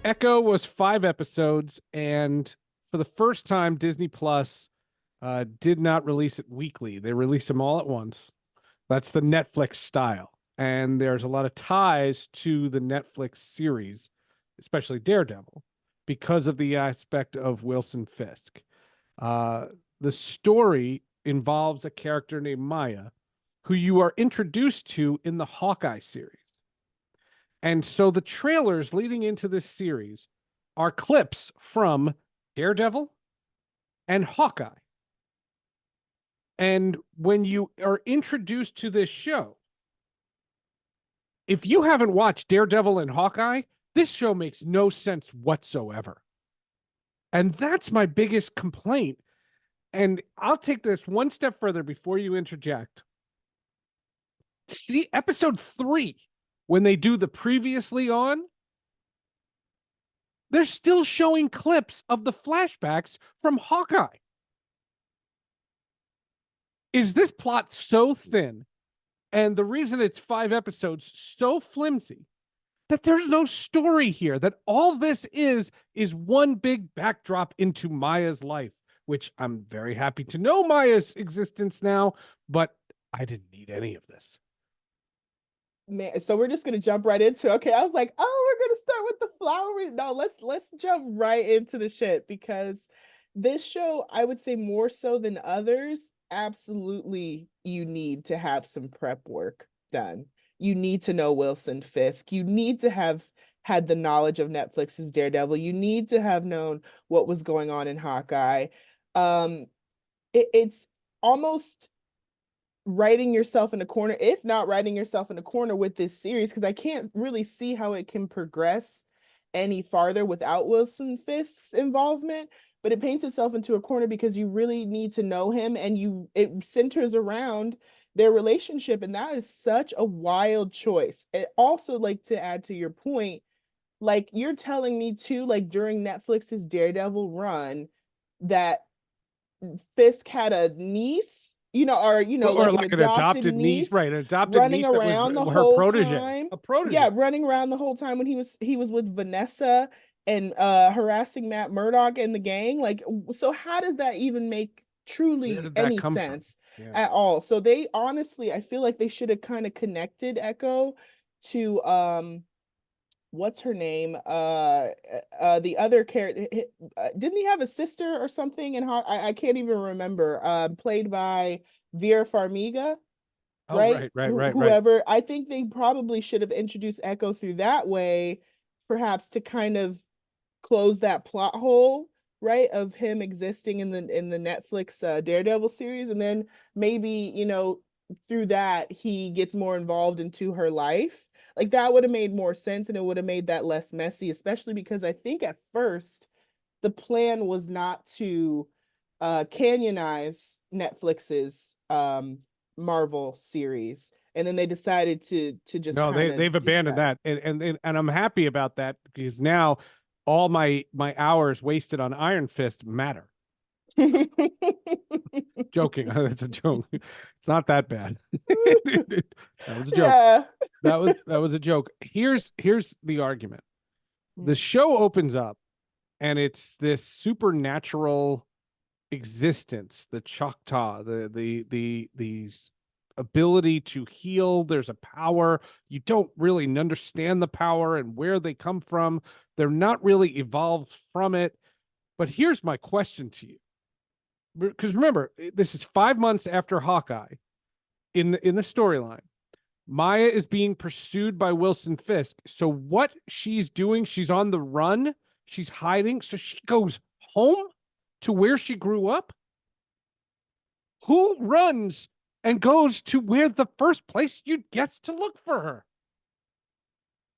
Echo was 5 episodes, and for the first time, Disney Plus did not release it weekly. They released them all at once. That's the Netflix style. And there's a lot of ties to the Netflix series, especially Daredevil, because of the aspect of Wilson Fisk. Uh, the story involves a character named Maya, who you are introduced to in the Hawkeye series. And so the trailers leading into this series are clips from Daredevil and Hawkeye. And when you are introduced to this show, if you haven't watched Daredevil and Hawkeye, this show makes no sense whatsoever. And that's my biggest complaint. And I'll take this one step further before you interject. See, episode 3, when they do the previously on, they're still showing clips of the flashbacks from Hawkeye. Is this plot so thin, and the reason it's 5 episodes so flimsy, that there's no story here, that all this is one big backdrop into Maya's life, which I'm very happy to know Maya's existence now, but I didn't need any of this. Man, so we're just gonna jump right into, okay, I was like, oh, we're gonna start with the flowery. No, let's jump right into the shit, because this show, I would say more so than others, absolutely you need to have some prep work done. You need to know Wilson Fisk. You need to have had the knowledge of Netflix's Daredevil. You need to have known what was going on in Hawkeye. It's almost writing yourself in a corner, if not writing yourself in a corner with this series, because I can't really see how it can progress any farther without Wilson Fisk's involvement. But it paints itself into a corner because you really need to know him, and it centers around their relationship, and that is such a wild choice. It also, like, to add to your point, like, you're telling me too, like, during Netflix's Daredevil run, that Fisk had a niece, or Or like an like an adopted adopted niece, niece right? An adopted running niece that was around the her whole protege, time. a protege. Yeah, running around the whole time when he was with Vanessa and harassing Matt Murdock and the gang. Like, so how does that even make Where truly did that any come from? sense Yeah. at all? So they honestly, I feel like they should have kind of connected Echo to what's her name, the other character. Didn't he have a sister or something? And I can't even remember. Played by Vera Farmiga, Oh, right? right. Whoever. I think they probably should have introduced Echo through that way, perhaps to kind of close that plot hole, right, of him existing in the Netflix Daredevil series, and then maybe through that he gets more involved into her life. Like, that would have made more sense, and it would have made that less messy, especially because I think at first the plan was not to canonize Netflix's Marvel series, and then they decided to just No, kind they've of do abandoned that, and I'm happy about that, because now all my hours wasted on Iron Fist matter. that. Joking, it's a joke. It's not that bad. That was a joke. Yeah. That was a joke. Here's the argument. The show opens up, and it's this supernatural existence, the Choctaw, the ability to heal. There's a power. You don't really understand the power and where they come from. They're not really evolved from it. But here's my question to you. Because remember, this is 5 months after Hawkeye in the storyline. Maya is being pursued by Wilson Fisk. So what she's doing, she's on the run. She's hiding. So she goes home to where she grew up. Who runs and goes to where the first place you'd guess to look for her?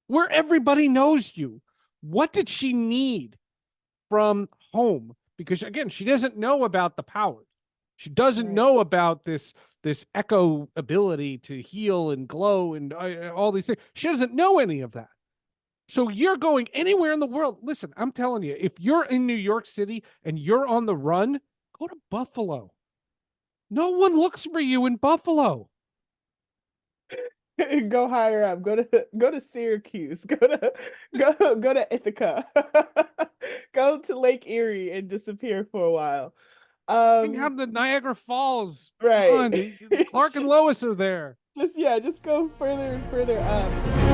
Where everybody knows you. What did she need from home? Because again, she doesn't know about the powers. She doesn't know about this Echo ability to heal and glow and all these things. She doesn't know any of that. So you're going anywhere in the world. Listen, I'm telling you, if you're in New York City and you're on the run, go to Buffalo. No one looks for you in Buffalo. Go higher up. Go to Syracuse. Go to Ithaca. Go to Lake Erie and disappear for a while. Hang out in the Niagara Falls. Come Right. on, Clark and Lois are there. Just go further and further up.